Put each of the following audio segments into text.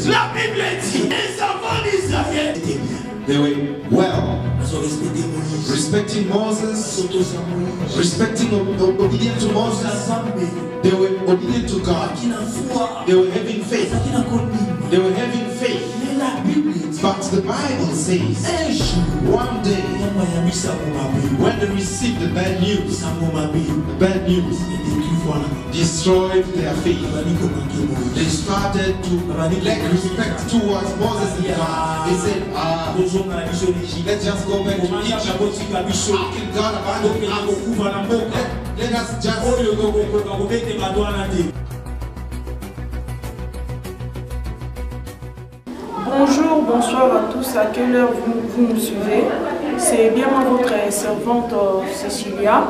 La Bible dit, les enfants d'Israël étaient bien. They were well. Ils ont respecté Moïse. Respecting Moses. Moïse. Respecting, obedient to Moses. They were obedient to God. They were having faith. They were having faith. But the Bible says, one day, when they received the bad news, destroyed their faith. They started to lack respect towards Moses and God. They said, let's just go back to Egypt. God abandoned us. Let us just... Bonjour, bonsoir à tous, à quelle heure vous nous suivez? C'est bien moi votre servante Cécilia.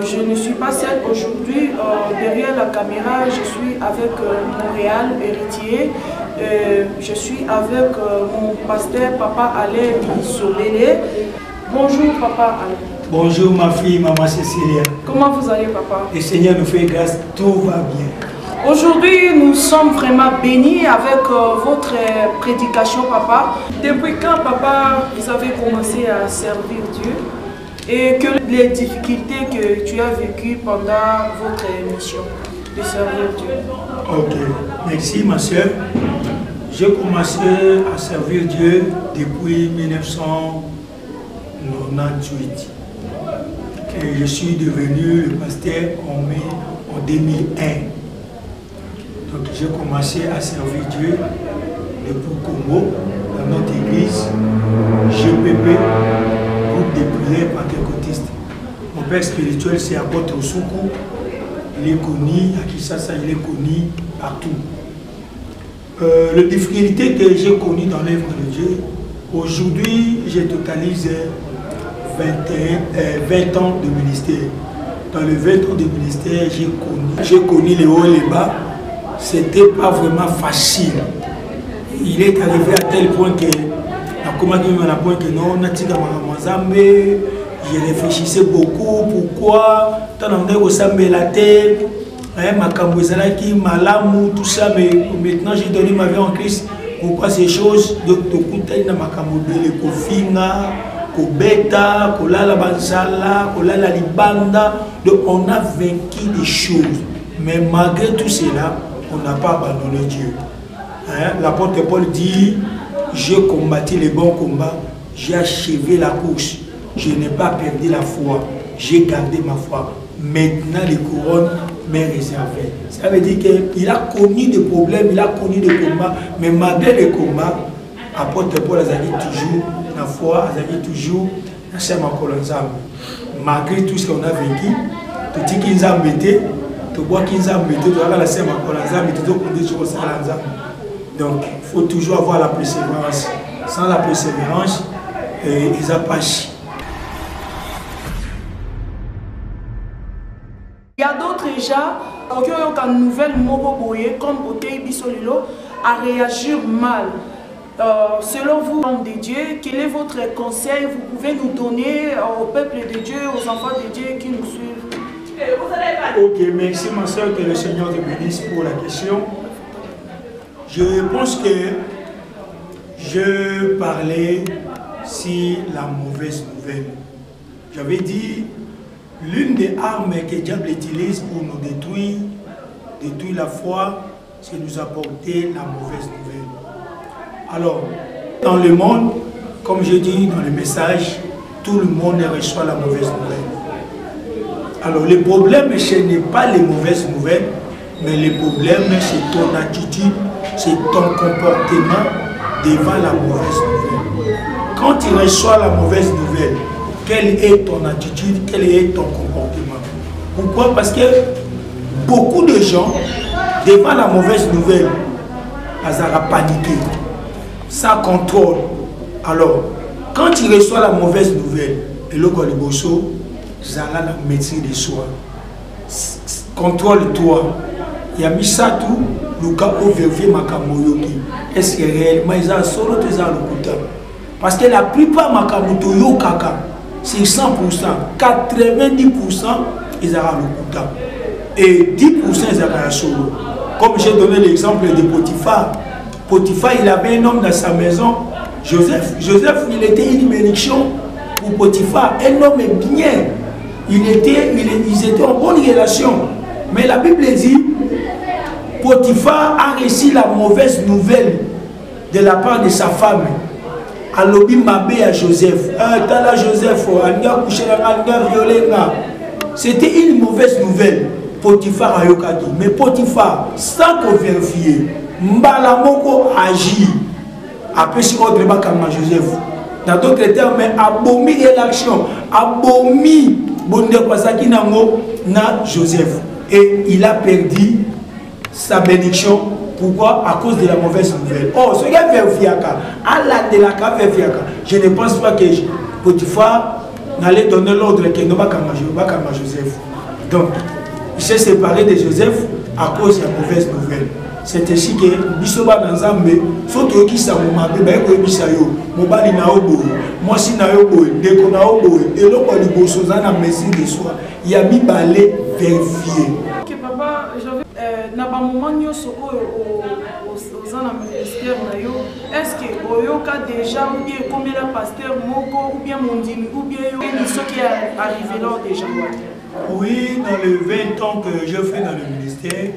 Je ne suis pas seule aujourd'hui, derrière la caméra, je suis avec Montréal Héritier. Je suis avec mon pasteur Papa Alain Sobélé. Bonjour Papa Alain. Bonjour ma fille, maman Cécilia. Comment vous allez Papa? Le Seigneur nous fait grâce, tout va bien. Aujourd'hui, nous sommes vraiment bénis avec votre prédication, Papa. Depuis quand, Papa, vous avez commencé à servir Dieu et que les difficultés que tu as vécues pendant votre mission de servir Dieu? Ok, merci ma soeur. J'ai commencé à servir Dieu depuis 1998. Et je suis devenu le pasteur en 2001. Donc j'ai commencé à servir Dieu depuis Congo, dans notre église, GPP, groupe de prière pentecôtiste. Mon père spirituel c'est Apôtre Soukou, il est connu à Kinshasa, il est connu partout. Les difficultés que j'ai connues dans l'œuvre de Dieu, aujourd'hui je totalise 20 ans de ministère. Dans les 20 ans de ministère, j'ai connu les hauts et les bas. C'était pas vraiment facile. Il est arrivé à tel point que je réfléchissais beaucoup. Pourquoi tout ça, mais maintenant j'ai donné ma vie en Christ. Pourquoi ces choses? Donc, on a vaincu des choses. Mais malgré tout cela, on n'a pas abandonné Dieu. Hein? L'apôtre Paul dit, j'ai combattu les bons combats, j'ai achevé la course, je n'ai pas perdu la foi, j'ai gardé ma foi. Maintenant, les couronnes m'est réservées. Ça veut dire qu'il a connu des problèmes, il a connu des combats, mais malgré les combats, l'apôtre Paul a dit toujours la foi, a dit toujours la chaîne en colonne. Malgré tout ce qu'on a vécu, tout ce qui nous a embêtés, donc il faut toujours avoir la persévérance. Sans la persévérance, ils appâchent. Il y a d'autres gens qui ont une nouvelle moboboye comme Otei Bisolilo à réagir mal. Selon vous, homme de Dieu, quel est votre conseil? Vous pouvez nous donner au peuple de Dieu, aux enfants de Dieu qui nous suivent? Ok, merci ma soeur, que le Seigneur te bénisse pour la question. Je pense que je parlais sur la mauvaise nouvelle. J'avais dit, l'une des armes que le diable utilise pour nous détruire la foi, c'est nous apporter la mauvaise nouvelle. Alors, dans le monde, comme je dis dans le message, tout le monde reçoit la mauvaise nouvelle. Alors, le problème, ce n'est pas les mauvaises nouvelles, mais le problème, c'est ton attitude, c'est ton comportement devant la mauvaise nouvelle. Quand tu reçois la mauvaise nouvelle, quelle est ton attitude, quel est ton comportement? Pourquoi? Parce que beaucoup de gens, devant la mauvaise nouvelle, ils ont paniqué, ça contrôle. Alors, quand tu reçois la mauvaise nouvelle, et le Goliboso, Zala la maîtrise de soi. Contrôle-toi. Il y a mis ça tout, le cas où vérifier ma kamoyoki. Est-ce que réellement ils ont solo tes allocuta? Parce que la plupart de ma kamoto kaka, c'est 100%, 90% ils ont allocuta. Et 10% ils ont solo. Comme j'ai donné l'exemple de Potiphar. Potiphar, il avait un homme dans sa maison, Joseph. Joseph, il était une bénédiction pour Potiphar. Un homme bien. Ils étaient en bonne relation. Mais la Bible dit, Potiphar a reçu la mauvaise nouvelle de la part de sa femme. Alobi Mabé à Joseph. Tala Joseph, c'était une mauvaise nouvelle. Potiphar a yokaki. Mais Potiphar, sans qu'on vérifie, Mbalamoko agit. Après, si on ne pas Joseph. Dans d'autres termes, abomi l'élection, abomi bonde pasaki nango na Joseph. Et il a perdu sa bénédiction. Pourquoi? À cause de la mauvaise nouvelle. Oh, ce gars fait fiaka. Allah de la cave fait fiaka. Je ne pense pas que Potiphar n'allait donner l'ordre que nous va comme Joseph. Donc, il s'est séparé de Joseph à cause de la mauvaise nouvelle. C'est ainsi que Bisoba dans Zambé, surtout qui s'est mobile, mobile na obo, moi si na obo, deko na obo, et l'autre on dit Sozana mesure de soi. Il y a mis balai vérifié. Ok papa, j'avais na ba moment nyoso aux ans ministère na yo. Est-ce que oyoka déjà ou bien combien la pasteur moko ou bien mondimi ou bien yo ce qui est arrivé là déjà? Oui, dans les 20 ans que je fais dans le ministère.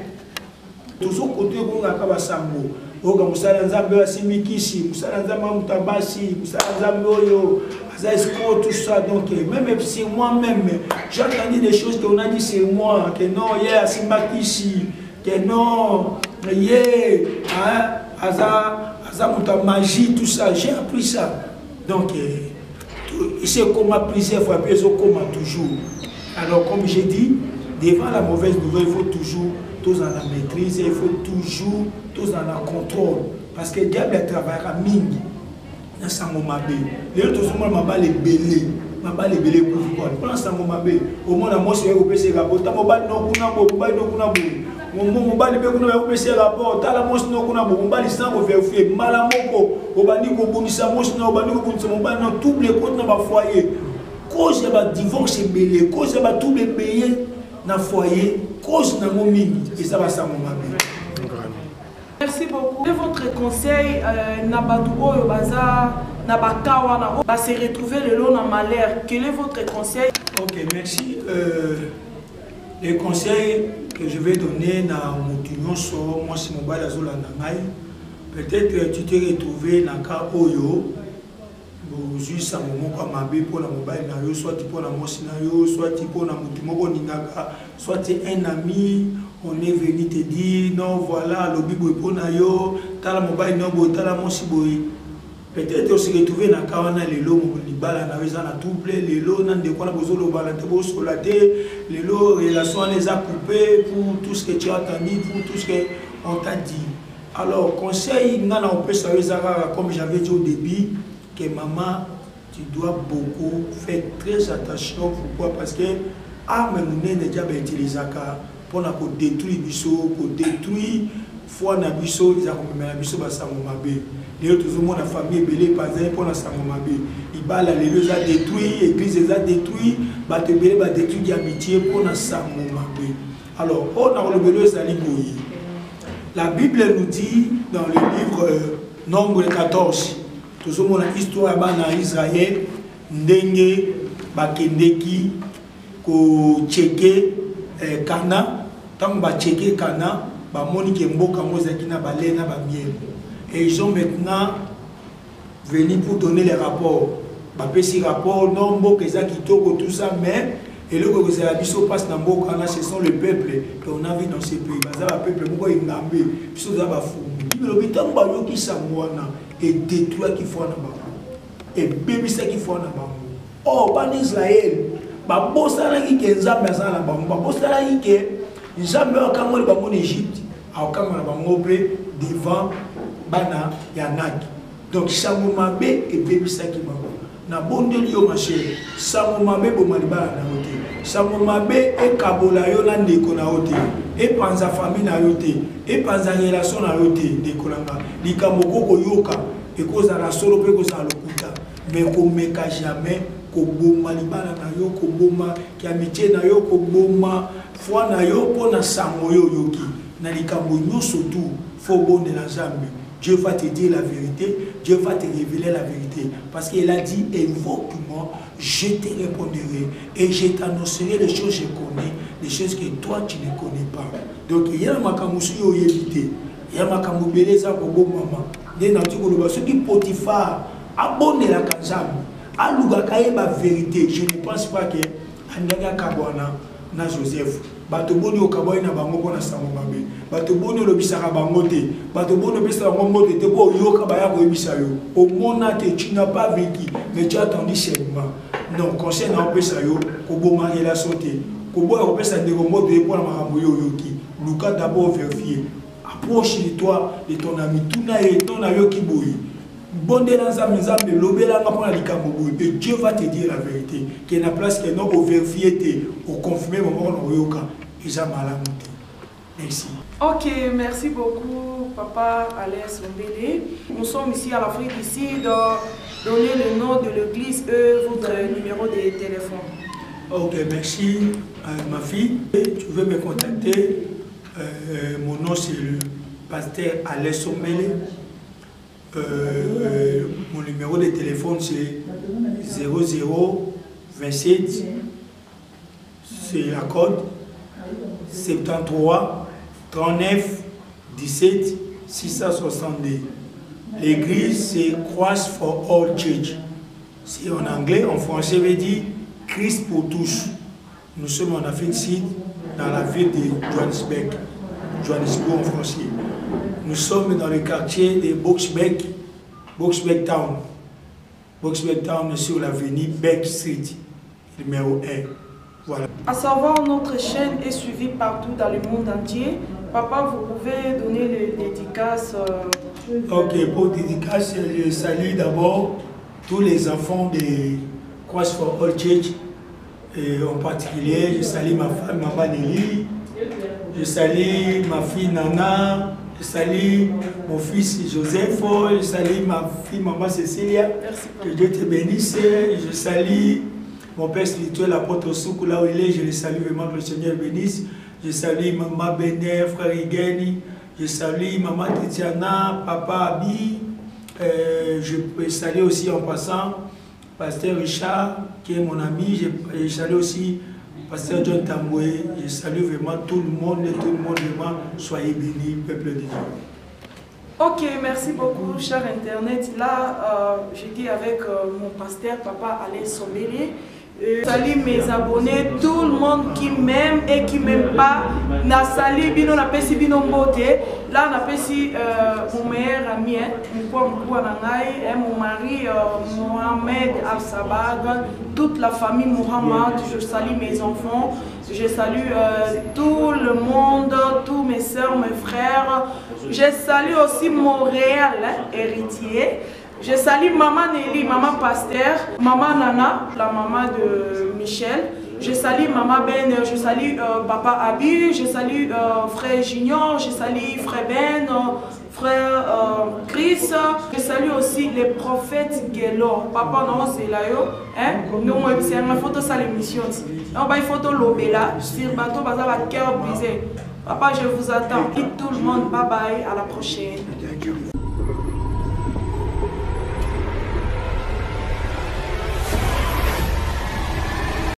Toujours côté où on a kabasambo, oga musala nzambe asimikisi, musala nzambe mutabasi, musala nzambe oyo, azaisco tout ça. Donc même si moi-même j'ai entendu des choses qu'on a dit c'est moi, que non yeah asimakisi, que non yeah aza magie tout ça, j'ai appris ça. Donc c'est comme plusieurs fois, puis comme toujours. Alors comme j'ai dit, devant la mauvaise nouvelle, il faut toujours tous en la maîtrise, il faut toujours tous en la contrôle. Parce que le diable travaillera ming. Dans ce moment, les autres sont les belés. Les belés pour quoi? Pendant ce moment, au moins, moi, je suis au PC rapport. Tu as mobile non kuna mon mobile au PC rapport. Tu as la moche non kuna mobile sans vérifier. Malamoko, au bani ko bonisa moche non, au bani ko bonisa mobile non, tout les comptes dans le foyer. Cause de la divorce belé, cause de la tout les payer dans le foyer. Merci beaucoup. Quel est votre conseil Nabadouo Baza Nabakawa va se retrouver le long dans malheur? Quel est votre conseil? Ok, merci. Les conseils que je vais donner dans mon opinion sur moi, c'est mon bal azul nangai. Peut-être tu t'es retrouvé dans le cas Oyo. Juste un moment comme Mabé pour la mobile, soit tu pour la scénario, soit tu pour la Moutimoko Ninaka, soit tu es un ami, on est venu te dire non, voilà, le bibo pour Nayo, t'as la mobile, non, t'as la Monsiboy. Peut-être on s'est retrouvé dans le cas où les lots, les balles, on a tout plaît, les lots, on a des quoi, on a besoin sur la tête, les lots, relations, on les a coupés pour tout ce que tu as entendu, pour tout ce qu'on t'a dit. Alors, conseil, on peut savoir, comme j'avais dit au début, que maman, tu dois beaucoup faire très attention. Pourquoi? Parce que arme nous n'est déjà utilisé pour détruire biso, pour détruire foi na biso, ils ont même la biso basa mobile. Les autres hommes la famille belé pas pour la samobile. Il bala les deux a détruit, l'église les a détruit, ba te belé ba détruit amitié pour la samobile. Alors on a le belé ça liboyi. La Bible nous dit dans le livre Nombre 14. Tout le monde a histoire en Israël, ndenge bakendeki ko checker Kana, tant ba checker Kana, ba moni ke mboka mozaki na balé na ba miel. Et ils sont maintenant venus pour donner les rapports. Ba pesi rapport non mboka ezaki toko tout ça mais et le que la biso passe dans mboka na ce sont le peuple qu'on a vu dans ces pays. Ba za peuple moko ingambé, biso za ba fu. Le bitan ba yo ki samwana et détruire qui font là-bas et bébé ça qui font là-bas. Oh, pas d'Israël. Bah bossa là qui est Nzambe ça là-bas. Bah bossa là qui est Nzambe au Cameroun bah en Égypte, au Cameroun bah ngopé devant bana yanak. Donc Samoumabe et bébé ça qui va. Na bonde liyo marché. Samoumabe bo maliba na hote. Samoumabe et kabola yo na ndeko na hote. Et panza famille na yote. Et panza relation na yote de kolanga. Likamoko ko yoka. Et cause à la solo pe cause à l'okuta. Mais ko meka jamais ko boma libana na yo ko boma ki amitié na yo ko boma foi na yo pona sango yo yoki. Na likambo nyoso tout fo bonde na Nzambe. Dieu va te dire la vérité, Dieu va te révéler la vérité. Parce qu'il a dit, invoque-moi, je te répondrai et je t'annoncerai les choses que je connais, les choses que toi tu ne connais pas. Donc il y a un makamusu yo yebite, il y a un makamubeleza kobo mama. Dès que tu connais ce qui Potiphar abonne la kanzam, aluga kaeba vérité. Je ne pense pas que Andaga Kabwana na Joseph. Batoboni okaboy na bango pona sango mabe. Batoboni lobisaka bango te. Batoboni lobisaka bango te te bo yoka baya ko ebisa yo. Au mona te tu n'as pas vécu, mais tu as attendu seulement. Non, conseil na opesa yo ko boma relation te. Ko boya opesa ndeko moto e pona makambo yo yoki. Luka d'abord vérifier. Approche de toi, de ton ami. Tout na ye ton na yo ki boyi. Et Dieu va te dire la vérité. Qu'il y a une place que nous vérifier, au confirmer, merci. Ok, merci beaucoup, Papa Alès Ombélé. Nous sommes ici à l'Afrique du Sud. Donnez le nom de l'église et votre numéro de téléphone. Ok, merci, ma fille. Tu veux me contacter? Mon nom c'est le pasteur Alès Ombélé. Mon numéro de téléphone c'est 0027, c'est la code 73 39 17 662. L'église c'est Christ for All Church. C'est en anglais, en français veut dire Christ pour tous. Nous sommes en Afrique du Sud, dans la ville de Johannesburg en français. Nous sommes dans le quartier de Boksburg Town. Boksburg Town est sur l'avenue Beck Street, numéro 1. Voilà. À savoir, notre chaîne est suivie partout dans le monde entier. Papa, vous pouvez donner les dédicaces. Ok, pour dédicaces, je salue d'abord tous les enfants de Christ for All Church. Et en particulier, je salue ma femme, Maman Nelly. Je salue ma fille Nana. Je salue mon fils Joseph, je salue ma fille Maman Cécilia, que Dieu te bénisse. Je salue mon père spirituel, l'apôtre Soukou, là où il est, je le salue vraiment, que le Seigneur bénisse. Je salue Maman Béné, frère Igeni, je salue Maman Titiana, Papa Abi. Je salue aussi en passant Pasteur Richard, qui est mon ami. Je salue aussi Pasteur John Tamboué. Je salue vraiment tout le monde vraiment, soyez bénis, peuple de Dieu. Ok, merci beaucoup, cher Internet. Là, j'étais avec mon pasteur, Papa Alès Ombélé. Salut mes abonnés, tout le monde qui m'aime et qui ne m'aime pas. Na sali bino na pesi bino mbote. Là, na pesi mon meilleur ami, mon mari Mohamed Al-Sabag, toute la famille Mohamed. Je salue mes enfants, je salue tout le monde, tous mes soeurs, mes frères. Je salue aussi mon réel héritier. Je salue Maman Nelly, Maman Pasteur, Maman Nana, la maman de Michel. Je salue Maman Ben, je salue Papa Abi, je salue Frère Junior, je salue Frère Ben, Frère Chris. Je salue aussi les prophètes Guélo. Papa non, c'est là, nous, c'est une photo de l'émission. On va une photo l'obéla, sur bateau, on va cœur brisé. Papa, je vous attends. Et tout le monde, bye bye, à la prochaine.